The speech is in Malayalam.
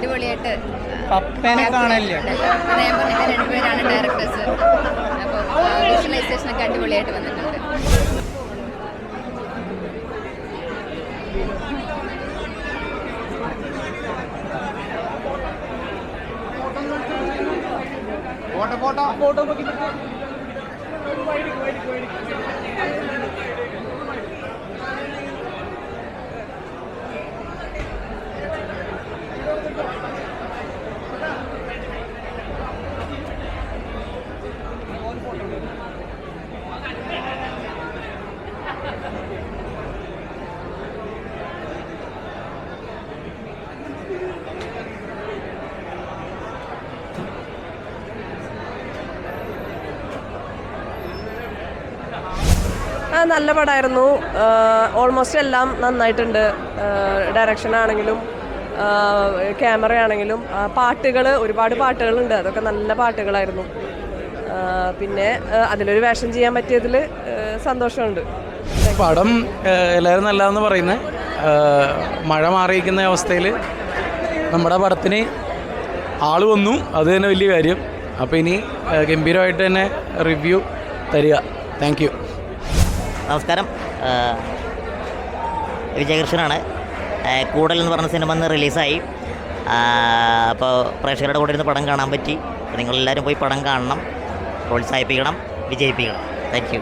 അടിപൊളിയായിട്ട് പപ്പേനെ കാണില്ല. ഞാൻ പറഞ്ഞ രണ്ടുപേരാണ് ഡയറക്ടേഴ്സ്. അപ്പോൾ വിഷ്വലൈസേഷൻ ഒക്കെ അടിപൊളിയായിട്ട് വന്നിട്ടുണ്ട്. നല്ല പടമായിരുന്നു. ഓൾമോസ്റ്റ് എല്ലാം നന്നായിട്ടുണ്ട്. ഡയറക്ഷൻ ആണെങ്കിലും ക്യാമറ ആണെങ്കിലും പാട്ടുകൾ, ഒരുപാട് പാട്ടുകളുണ്ട്, അതൊക്കെ നല്ല പാട്ടുകളായിരുന്നു. പിന്നെ അതിലൊരു വേഷം ചെയ്യാൻ പറ്റിയതിൽ സന്തോഷമുണ്ട്. പടം എല്ലാവരും നല്ലതെന്ന് പറയുന്നത്. മഴ മാറിയിരിക്കുന്ന അവസ്ഥയിൽ നമ്മുടെ പടത്തിന് ആൾ വന്നു, അത് തന്നെ വലിയ കാര്യം. അപ്പോൾ ഇനി ഗംഭീരമായിട്ട് തന്നെ റിവ്യൂ തരിക. Thank you. നമസ്കാരം, വിജയകൃഷ്ണനാണ്. കൂടൽ എന്ന് പറഞ്ഞ സിനിമ ഇന്ന് റിലീസായി. അപ്പോൾ പ്രേക്ഷകരുടെ കൂടെ ഇരുന്ന് പടം കാണാൻ പറ്റി. നിങ്ങളെല്ലാവരും പോയി പടം കാണണം, പ്രോത്സാഹിപ്പിക്കണം, വിജയിപ്പിക്കണം. Thank you.